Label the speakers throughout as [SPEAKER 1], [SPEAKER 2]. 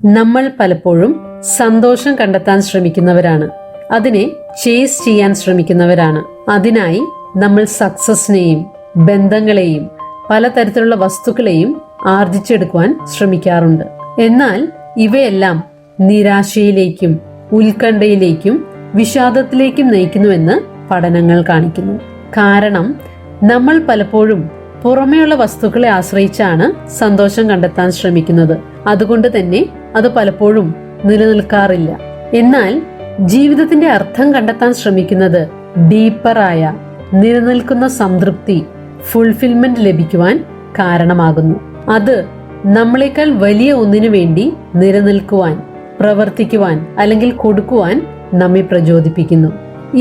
[SPEAKER 1] നമ്മൾ പലപ്പോഴും സന്തോഷം കണ്ടെത്താൻ ശ്രമിക്കുന്നവരാണ്. അതിനെ ചേസ് ചെയ്യാൻ ശ്രമിക്കുന്നവരാണ്. അതിനായി നമ്മൾ സക്സസിനെയും ബന്ധങ്ങളെയും പലതരത്തിലുള്ള വസ്തുക്കളെയും ആർജിച്ചെടുക്കുവാൻ ശ്രമിക്കാറുണ്ട്. എന്നാൽ ഇവയെല്ലാം നിരാശയിലേക്കും ഉത്കണ്ഠയിലേക്കും വിഷാദത്തിലേക്കും നയിക്കുന്നുവെന്ന് പഠനങ്ങൾ കാണിക്കുന്നു. കാരണം നമ്മൾ പലപ്പോഴും പുറമേയുള്ള വസ്തുക്കളെ ആശ്രയിച്ചാണ് സന്തോഷം കണ്ടെത്താൻ ശ്രമിക്കുന്നത്. അതുകൊണ്ട് തന്നെ അത് പലപ്പോഴും നിലനിൽക്കാറില്ല. എന്നാൽ ജീവിതത്തിന്റെ അർത്ഥം കണ്ടെത്താൻ ശ്രമിക്കുന്നത് ഡീപ്പറായ നിലനിൽക്കുന്ന സംതൃപ്തി, ഫുൾഫിൽമെന്റ് ലഭിക്കുവാൻ കാരണമാകുന്നു. അത് നമ്മളെക്കാൾ വലിയ ഒന്നിനു വേണ്ടി നിലനിൽക്കുവാൻ, പ്രവർത്തിക്കുവാൻ അല്ലെങ്കിൽ കൊടുക്കുവാൻ നമ്മെ പ്രചോദിപ്പിക്കുന്നു.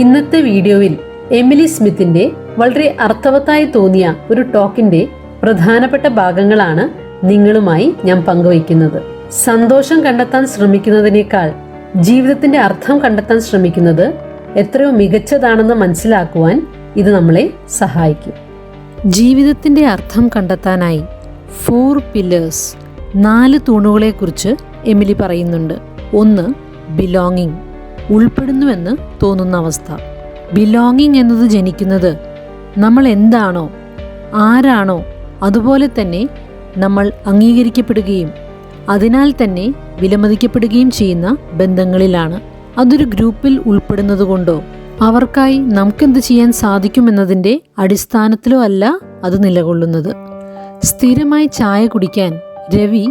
[SPEAKER 1] ഇന്നത്തെ വീഡിയോയിൽ എമിലി സ്മിത്തിന്റെ വളരെ അർത്ഥവത്തായി തോന്നിയ ഒരു ടോക്കിന്റെ പ്രധാനപ്പെട്ട ഭാഗങ്ങളാണ് നിങ്ങളുമായി ഞാൻ പങ്കുവയ്ക്കുന്നത്. സന്തോഷം കണ്ടെത്താൻ ശ്രമിക്കുന്നതിനേക്കാൾ ജീവിതത്തിന്റെ അർത്ഥം കണ്ടെത്താൻ ശ്രമിക്കുന്നത് എത്രയോ മികച്ചതാണെന്ന് മനസ്സിലാക്കുവാൻ ഇത് നമ്മളെ സഹായിക്കും. ജീവിതത്തിന്റെ അർത്ഥം കണ്ടെത്താനായി 4 പില്ലേഴ്സ്, 4 തൂണുകളെ കുറിച്ച് എമിലി പറയുന്നുണ്ട്. 1. ബിലോങ്ങിങ്, ഉൾപ്പെടുന്നുവെന്ന് തോന്നുന്ന അവസ്ഥ. ബിലോങ്ങിങ് എന്നത് ജനിക്കുന്നത് നമ്മൾ എന്താണോ ആരാണോ അതുപോലെ തന്നെ നമ്മൾ അംഗീകരിക്കപ്പെടുകയും അതിനാൽ തന്നെ വിലമതിക്കപ്പെടുകയും ചെയ്യുന്ന ബന്ധങ്ങളിലാണ്. അതൊരു ഗ്രൂപ്പിൽ ഉൾപ്പെടുന്നത് കൊണ്ടോ അവർക്കായി നമുക്കെന്ത് ചെയ്യാൻ സാധിക്കുമെന്നതിൻ്റെ അടിസ്ഥാനത്തിലോ അല്ല അത് നിലകൊള്ളുന്നത്. സ്ഥിരമായി ചായ കുടിക്കാൻ രവി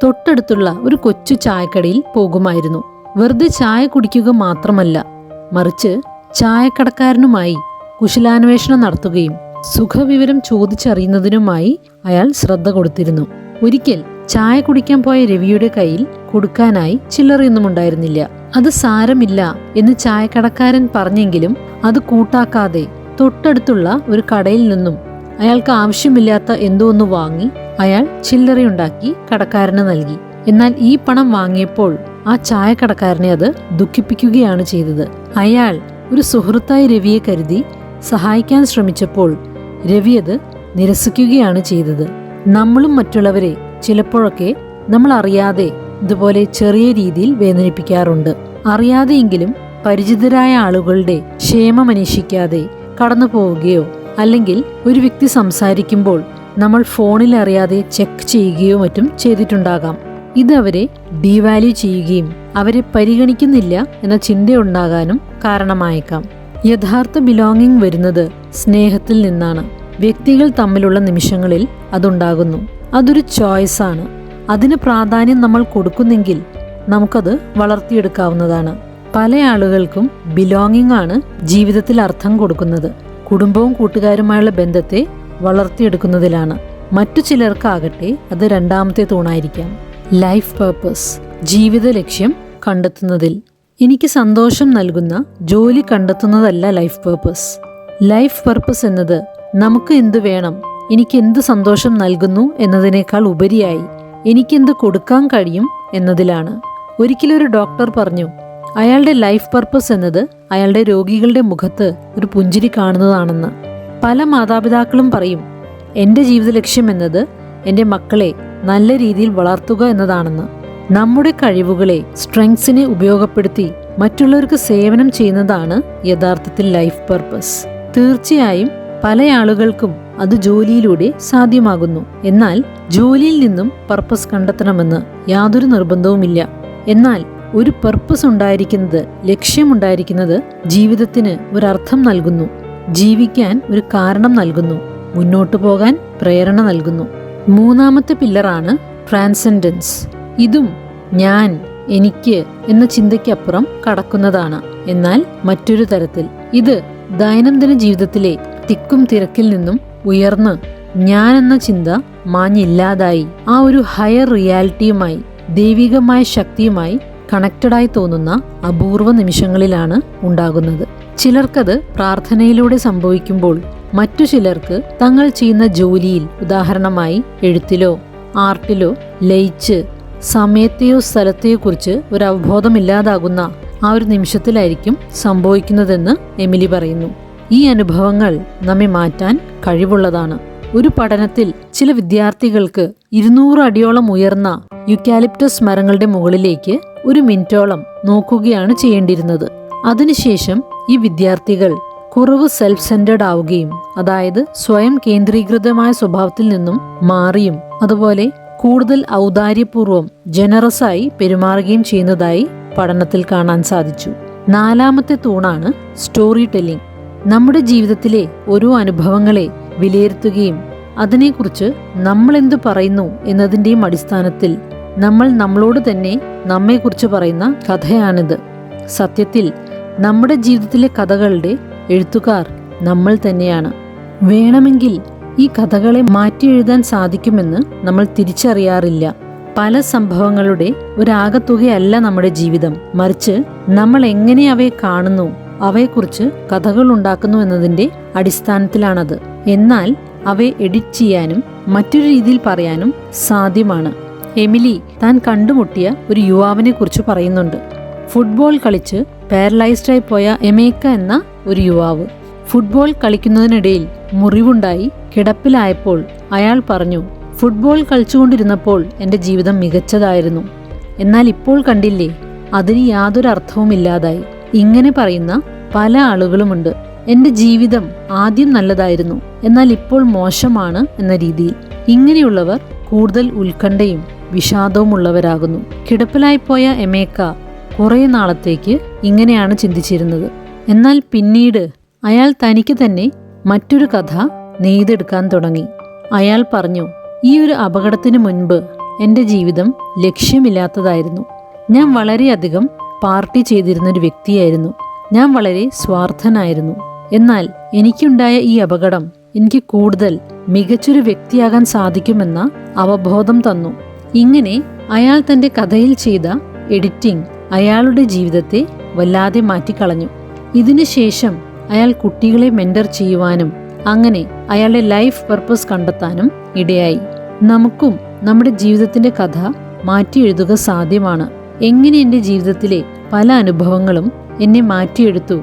[SPEAKER 1] തൊട്ടടുത്തുള്ള ഒരു കൊച്ചു ചായക്കടയിൽ പോകുമായിരുന്നു. വെറുതെ ചായ കുടിക്കുക മാത്രമല്ല, മറിച്ച് ചായക്കടക്കാരനുമായി കുശലാന്വേഷണം നടത്തുകയും സുഖവിവരം ചോദിച്ചറിയുന്നതിനുമായി അയാൾ ശ്രദ്ധ കൊടുത്തിരുന്നു. ഒരിക്കൽ ചായ കുടിക്കാൻ പോയ രവിയുടെ കയ്യിൽ കൊടുക്കാനായി ചില്ലറയൊന്നും ഉണ്ടായിരുന്നില്ല. അത് സാരമില്ല എന്ന് ചായക്കടക്കാരൻ പറഞ്ഞെങ്കിലും അത് കൂട്ടാക്കാതെ തൊട്ടടുത്തുള്ള ഒരു കടയിൽ നിന്നും അയാൾക്ക് ആവശ്യമില്ലാത്ത എന്തോ ഒന്ന് വാങ്ങി അയാൾ ചില്ലറയുണ്ടാക്കി കടക്കാരന് നൽകി. എന്നാൽ ഈ പണം വാങ്ങിയപ്പോൾ ആ ചായക്കടക്കാരനെ അത് ദുഃഖിപ്പിക്കുകയാണ് ചെയ്തത്. അയാൾ ഒരു സുഹൃത്തായി രവിയെ കരുതി സഹായിക്കാൻ ശ്രമിച്ചപ്പോൾ രവി അത് നിരസിക്കുകയാണ് ചെയ്തത്. നമ്മളും മറ്റുള്ളവരെ ചിലപ്പോഴൊക്കെ നമ്മൾ അറിയാതെ ഇതുപോലെ ചെറിയ രീതിയിൽ വേദനിപ്പിക്കാറുണ്ട്. അറിയാതെയെങ്കിലും പരിചിതരായ ആളുകളുടെ ക്ഷേമമന്വേഷിക്കാതെ കടന്നു പോവുകയോ അല്ലെങ്കിൽ ഒരു വ്യക്തി സംസാരിക്കുമ്പോൾ നമ്മൾ ഫോണിൽ അറിയാതെ ചെക്ക് ചെയ്യുകയോ മറ്റും ചെയ്തിട്ടുണ്ടാകാം. ഇത് അവരെ ഡീവാല്യൂ ചെയ്യുകയും അവരെ പരിഗണിക്കുന്നില്ല എന്ന ചിന്തയുണ്ടാകാനും കാരണമായേക്കാം. യഥാർത്ഥ ബിലോങ്ങിങ് വരുന്നത് സ്നേഹത്തിൽ നിന്നാണ്. വ്യക്തികൾ തമ്മിലുള്ള നിമിഷങ്ങളിൽ അതുണ്ടാകുന്നു. അതൊരു ചോയ്സാണ്. അതിന് പ്രാധാന്യം നമ്മൾ കൊടുക്കുന്നെങ്കിൽ നമുക്കത് വളർത്തിയെടുക്കാവുന്നതാണ്. പല ആളുകൾക്കും ബിലോങ്ങിങ് ആണ് ജീവിതത്തിൽ അർത്ഥം കൊടുക്കുന്നത്. കുടുംബവും കൂട്ടുകാരുമായുള്ള ബന്ധത്തെ വളർത്തിയെടുക്കുന്നതിലാണ്. മറ്റു ചിലർക്കാകട്ടെ അത് രണ്ടാമത്തെ തൂണായിരിക്കാം. ലൈഫ് പർപ്പസ്, ജീവിത ലക്ഷ്യം കണ്ടെത്തുന്നതിൽ. എനിക്ക് സന്തോഷം നൽകുന്ന ജോലി കണ്ടെത്തുന്നതല്ല ലൈഫ് പർപ്പസ്. ലൈഫ് പർപ്പസ് എന്നത് നമുക്ക് എന്ത് വേണം, എനിക്ക് എന്ത് സന്തോഷം നൽകുന്നു എന്നതിനേക്കാൾ ഉപരിയായി എനിക്കെന്ത് കൊടുക്കാൻ കഴിയും എന്നതിലാണ്. ഒരിക്കലൊരു ഡോക്ടർ പറഞ്ഞു, അയാളുടെ ലൈഫ് പർപ്പസ് എന്നത് അയാളുടെ രോഗികളുടെ മുഖത്ത് ഒരു പുഞ്ചിരി കാണുന്നതാണെന്ന്. പല മാതാപിതാക്കളും പറയും, എൻ്റെ ജീവിത ലക്ഷ്യം എന്നത് എൻ്റെ മക്കളെ നല്ല രീതിയിൽ വളർത്തുക എന്നതാണെന്ന്. നമ്മുടെ കഴിവുകളെ, സ്ട്രെങ്സിനെ ഉപയോഗപ്പെടുത്തി മറ്റുള്ളവർക്ക് സേവനം ചെയ്യുന്നതാണ് യഥാർത്ഥത്തിൽ ലൈഫ് പർപ്പസ്. തീർച്ചയായും പല ആളുകൾക്കും അത് ജോലിയിലൂടെ സാധ്യമാകുന്നു. എന്നാൽ ജോലിയിൽ നിന്നും പർപ്പസ് കണ്ടെത്തണമെന്ന് യാതൊരു നിർബന്ധവുമില്ല. എന്നാൽ ഒരു പർപ്പസ് ഉണ്ടായിരിക്കുന്നത്, ലക്ഷ്യമുണ്ടായിരിക്കുന്നത് ജീവിതത്തിന് ഒരർത്ഥം നൽകുന്നു, ജീവിക്കാൻ ഒരു കാരണം നൽകുന്നു, മുന്നോട്ടു പോകാൻ പ്രേരണ നൽകുന്നു. 3ാമത്തെ പില്ലറാണ് ട്രാൻസെൻഡൻസ്. ഇതും ഞാൻ, എനിക്ക് എന്ന ചിന്തയ്ക്കപ്പുറം കടക്കുന്നതാണ്. എന്നാൽ മറ്റൊരു തരത്തിൽ ഇത് ദൈനംദിന ജീവിതത്തിലെ തിക്കും തിരക്കിൽ നിന്നും ഉയർന്ന് ഞാൻ എന്ന ചിന്ത മാഞ്ഞില്ലാതായി ആ ഒരു ഹയർ റിയാലിറ്റിയുമായി, ദൈവികമായ ശക്തിയുമായി കണക്റ്റഡായി തോന്നുന്ന അപൂർവ നിമിഷങ്ങളിലാണ് ഉണ്ടാകുന്നത്. ചിലർക്കത് പ്രാർത്ഥനയിലൂടെ സംഭവിക്കുമ്പോൾ മറ്റു ചിലർക്ക് തങ്ങൾ ചെയ്യുന്ന ജോലിയിൽ, ഉദാഹരണമായി എഴുത്തിലോ ആർട്ടിലോ ലയിച്ച് സമയത്തെയോ സ്ഥലത്തെയോ കുറിച്ച് ഒരു അവബോധമില്ലാതാകുന്ന ആ ഒരു നിമിഷത്തിലായിരിക്കും സംഭവിക്കുന്നതെന്ന് എമിലി പറയുന്നു. ഈ അനുഭവങ്ങൾ നമ്മെ മാറ്റാൻ കഴിവുള്ളതാണ്. ഒരു പഠനത്തിൽ ചില വിദ്യാർത്ഥികൾക്ക് 200 അടിയോളം ഉയർന്ന യുക്കാലിപ്റ്റസ് മരങ്ങളുടെ മുകളിലേക്ക് 1 മിനിറ്റോളം നോക്കുകയാണ് ചെയ്യേണ്ടിയിരുന്നത്. അതിനുശേഷം ഈ വിദ്യാർത്ഥികൾ കുറവ് സെൽഫ് സെന്റേർഡ് ആവുകയും, അതായത് സ്വയം കേന്ദ്രീകൃതമായ സ്വഭാവത്തിൽ നിന്നും മാറിയും അതുപോലെ കൂടുതൽ ഔദാര്യപൂർവ്വം ജനറസായി പെരുമാറുകയും ചെയ്യുന്നതായി പഠനത്തിൽ കാണാൻ സാധിച്ചു. 4ാമത്തെ തൂണാണ് സ്റ്റോറി ടെല്ലിംഗ്. നമ്മുടെ ജീവിതത്തിലെ ഓരോ അനുഭവങ്ങളെ വിലയിരുത്തുകയും അതിനെക്കുറിച്ച് നമ്മൾ എന്തു പറയുന്നു എന്നതിൻ്റെയും അടിസ്ഥാനത്തിൽ നമ്മൾ നമ്മളോട് തന്നെ നമ്മെക്കുറിച്ച് പറയുന്ന കഥയാണിത്. സത്യത്തിൽ നമ്മുടെ ജീവിതത്തിലെ കഥകളുടെ എഴുത്തുകാർ നമ്മൾ തന്നെയാണ്. വേണമെങ്കിൽ ഈ കഥകളെ മാറ്റി എഴുതാൻ സാധിക്കുമെന്ന് നമ്മൾ തിരിച്ചറിയാറില്ല. പല സംഭവങ്ങളുടെ ഒരാകത്തുകയല്ല നമ്മുടെ ജീവിതം, മറിച്ച് നമ്മൾ എങ്ങനെ അവയെ കാണുന്നു, അവയെക്കുറിച്ച് കഥകൾ ഉണ്ടാക്കുന്നു എന്നതിൻ്റെ അടിസ്ഥാനത്തിലാണത്. എന്നാൽ അവയെ എഡിറ്റ് ചെയ്യാനും മറ്റൊരു രീതിയിൽ പറയാനും സാധ്യമാണ്. എമിലി താൻ കണ്ടുമുട്ടിയ ഒരു യുവാവിനെ കുറിച്ച് പറയുന്നുണ്ട്. ഫുട്ബോൾ കളിച്ച് പാരലൈസ്ഡായി പോയ എമേക്ക എന്ന ഒരു യുവാവ്. ഫുട്ബോൾ കളിക്കുന്നതിനിടയിൽ മുറിവുണ്ടായി കിടപ്പിലായപ്പോൾ അയാൾ പറഞ്ഞു, ഫുട്ബോൾ കളിച്ചുകൊണ്ടിരുന്നപ്പോൾ എൻ്റെ ജീവിതം മികച്ചതായിരുന്നു, എന്നാൽ ഇപ്പോൾ കണ്ടില്ലേ, അതിന് യാതൊരു അർത്ഥവുമില്ലാതായി. ഇങ്ങനെ പറയുന്ന പല ആളുകളുമുണ്ട്. എൻ്റെ ജീവിതം ആദ്യം നല്ലതായിരുന്നു, എന്നാൽ ഇപ്പോൾ മോശമാണ് എന്ന രീതിയിൽ. ഇങ്ങനെയുള്ളവർ കൂടുതൽ ഉത്കണ്ഠയും വിഷാദവും ഉള്ളവരാകുന്നു. കിടപ്പിലായിപ്പോയ എമേക്ക കുറേ നാളത്തേക്ക് ഇങ്ങനെയാണ് ചിന്തിച്ചിരുന്നത്. എന്നാൽ പിന്നീട് അയാൾ തനിക്ക് തന്നെ മറ്റൊരു കഥ നെയ്തെടുക്കാൻ തുടങ്ങി. അയാൾ പറഞ്ഞു, ഈ ഒരു അപകടത്തിന് മുൻപ് എൻ്റെ ജീവിതം ലക്ഷ്യമില്ലാത്തതായിരുന്നു. ഞാൻ വളരെയധികം പാർട്ടി ചെയ്തിരുന്നൊരു വ്യക്തിയായിരുന്നു. ഞാൻ വളരെ സ്വാർത്ഥനായിരുന്നു. എന്നാൽ എനിക്കുണ്ടായ ഈ അപകടം എനിക്ക് കൂടുതൽ മികച്ചൊരു വ്യക്തിയാകാൻ സാധിക്കുമെന്ന അവബോധം തന്നു. ഇങ്ങനെ അയാൾ തൻ്റെ കഥയിൽ ചെയ്ത എഡിറ്റിംഗ് അയാളുടെ ജീവിതത്തെ വല്ലാതെ മാറ്റിക്കളഞ്ഞു. ഇതിനുശേഷം അയാൾ കുട്ടികളെ മെന്റർ ചെയ്യുവാനും അങ്ങനെ അയാളുടെ ലൈഫ് പർപ്പസ് കണ്ടെത്താനും ഇടയായി. നമുക്കും നമ്മുടെ ജീവിതത്തിന്റെ കഥ മാറ്റി എഴുതുക സാധ്യമാണ്. എങ്ങനെ എൻ്റെ ജീവിതത്തിലെ പല അനുഭവങ്ങളും എന്നെ മാറ്റിയെടുത്തു,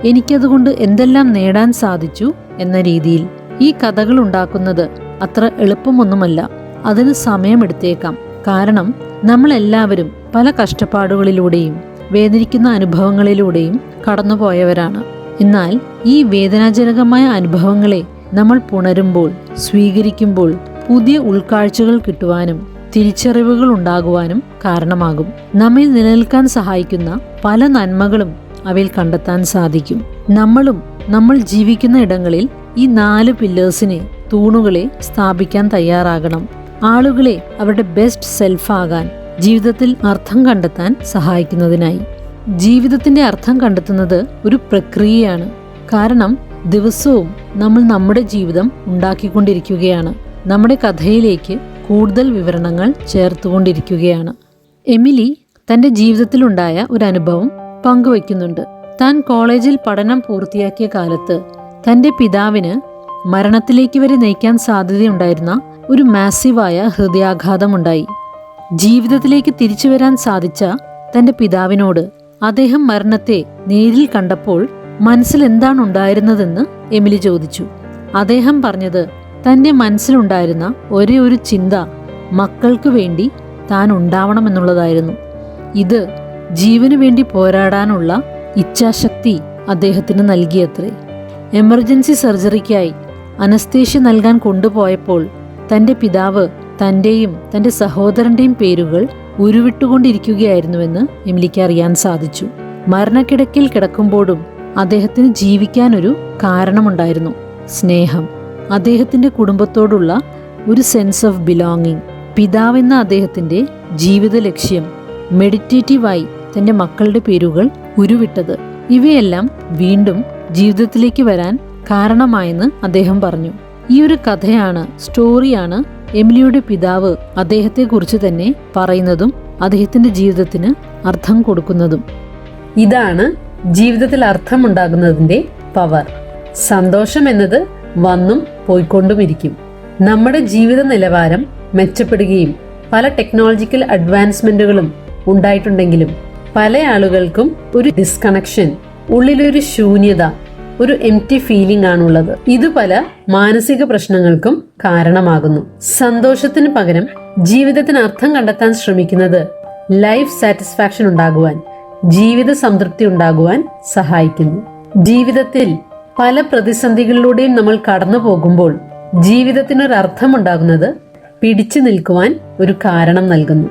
[SPEAKER 1] എനിക്കതുകൊണ്ട് എന്തെല്ലാം നേടാൻ സാധിച്ചു എന്ന രീതിയിൽ. ഈ കഥകൾ ഉണ്ടാക്കുന്നത് അത്ര എളുപ്പമൊന്നുമല്ല. അതിന് സമയമെടുത്തേക്കാം. കാരണം നമ്മളെല്ലാവരും പല കഷ്ടപ്പാടുകളിലൂടെയും വേദനിക്കുന്ന അനുഭവങ്ങളിലൂടെയും കടന്നുപോയവരാണ്. എന്നാൽ ഈ വേദനാജനകമായ അനുഭവങ്ങളെ നമ്മൾ പുണരുമ്പോൾ, സ്വീകരിക്കുമ്പോൾ പുതിയ ഉൾക്കാഴ്ചകൾ കിട്ടുവാനും തിരിച്ചറിവുകൾ ഉണ്ടാകുവാനും കാരണമാകും. നമ്മെ നിലനിൽക്കാൻ സഹായിക്കുന്ന പല നന്മകളും അവയിൽ കണ്ടെത്താൻ സാധിക്കും. നമ്മളും നമ്മൾ ജീവിക്കുന്ന ഇടങ്ങളിൽ ഈ 4 പില്ലേഴ്സിനെ, തൂണുകളെ സ്ഥാപിക്കാൻ തയ്യാറാകണം. ആളുകളെ അവരുടെ ബെസ്റ്റ് സെൽഫാകാൻ, ജീവിതത്തിൽ അർത്ഥം കണ്ടെത്താൻ സഹായിക്കുന്നതിനായി. ജീവിതത്തിന്റെ അർത്ഥം കണ്ടെത്തുന്നത് ഒരു പ്രക്രിയയാണ്. കാരണം ദിവസവും നമ്മൾ നമ്മുടെ ജീവിതം ഉണ്ടാക്കിക്കൊണ്ടിരിക്കുകയാണ്. നമ്മുടെ കഥയിലേക്ക് കൂടുതൽ വിവരണങ്ങൾ ചേർത്തുകൊണ്ടിരിക്കുകയാണ്. എമിലി തൻ്റെ ജീവിതത്തിലുണ്ടായ ഒരു അനുഭവം പങ്കുവയ്ക്കുന്നുണ്ട്. താൻ കോളേജിൽ പഠനം പൂർത്തിയാക്കിയ കാലത്ത് തൻ്റെ പിതാവിന് മരണത്തിലേക്ക് വരെ നയിക്കാൻ സാധ്യതയുണ്ടായിരുന്ന ഒരു മാസീവായ ഹൃദയാഘാതമുണ്ടായി. ജീവിതത്തിലേക്ക് തിരിച്ചു വരാൻ സാധിച്ച തൻ്റെ പിതാവിനോട് അദ്ദേഹം മരണത്തെ നേരിൽ കണ്ടപ്പോൾ മനസ്സിൽ എന്താണ് ഉണ്ടായിരുന്നതെന്ന് എമിലി ചോദിച്ചു. അദ്ദേഹം പറഞ്ഞത് തൻ്റെ മനസ്സിലുണ്ടായിരുന്ന ഒരേ ഒരു ചിന്ത മക്കൾക്ക് വേണ്ടി താൻ ഉണ്ടാവണമെന്നുള്ളതായിരുന്നു. ഇത് ജീവനു വേണ്ടി പോരാടാനുള്ള ഇച്ഛാശക്തി അദ്ദേഹത്തിന് നൽകിയത്രേ. എമർജൻസി സർജറിക്കായി അനസ്തേഷ്യ നൽകാൻ കൊണ്ടുപോയപ്പോൾ തൻ്റെ പിതാവ് തൻ്റെയും തൻ്റെ സഹോദരൻ്റെയും പേരുകൾ ഉരുവിട്ടുകൊണ്ടിരിക്കുകയായിരുന്നുവെന്ന് എമിലിക്ക് അറിയാൻ സാധിച്ചു. മരണക്കിടക്കിൽ കിടക്കുമ്പോഴും അദ്ദേഹത്തിന് ജീവിക്കാനൊരു കാരണമുണ്ടായിരുന്നു: സ്നേഹം. അദ്ദേഹത്തിൻ്റെ കുടുംബത്തോടുള്ള ഒരു സെൻസ് ഓഫ് ബിലോങ്ങിങ്. പിതാവെന്ന അദ്ദേഹത്തിൻ്റെ ജീവിത ലക്ഷ്യം മെഡിറ്റേറ്റീവായി തൻ്റെ മക്കളുടെ പേരുകൾ ഉരുവിട്ടത്. ഇവയെല്ലാം വീണ്ടും ജീവിതത്തിലേക്ക് വരാൻ കാരണമായെന്ന് അദ്ദേഹം പറഞ്ഞു. ഈ ഒരു കഥയാണ്, സ്റ്റോറിയാണ് എമിലിയുടെ പിതാവ് അദ്ദേഹത്തെക്കുറിച്ച് തന്നെ പറയുന്നതും അദ്ദേഹത്തിൻ്റെ ജീവിതത്തിന് അർത്ഥം കൊടുക്കുന്നതും. ഇതാണ് ജീവിതത്തിൽ അർത്ഥമുണ്ടാകുന്നതിൻ്റെ പവർ. സന്തോഷം എന്നത് വന്നും പോയിക്കൊണ്ടുമിരിക്കും. നമ്മുടെ ജീവിത നിലവാരം മെച്ചപ്പെടുകയും പല ടെക്നോളജിക്കൽ അഡ്വാൻസ്മെന്റുകളും ഉണ്ടായിട്ടുണ്ടെങ്കിലും പല ആളുകൾക്കും ഒരു ഡിസ്കണക്ഷൻ, ഉള്ളിലൊരു ശൂന്യത, ഒരു എംപ്റ്റി ഫീലിംഗ് ആണുള്ളത്. ഇത് പല മാനസിക പ്രശ്നങ്ങൾക്കും കാരണമാകുന്നു. സന്തോഷത്തിന് പകരം ജീവിതത്തിന് അർത്ഥം കണ്ടെത്താൻ ശ്രമിക്കുന്നത് ലൈഫ് സാറ്റിസ്ഫാക്ഷൻ ഉണ്ടാകുവാൻ, ജീവിത സംതൃപ്തി ഉണ്ടാകുവാൻ സഹായിക്കുന്നു. ജീവിതത്തിൽ പല പ്രതിസന്ധികളിലൂടെയും നമ്മൾ കടന്നു പോകുമ്പോൾ ജീവിതത്തിനൊരർത്ഥമുണ്ടാകുന്നത് പിടിച്ചു നിൽക്കുവാൻ ഒരു കാരണം നൽകുന്നു.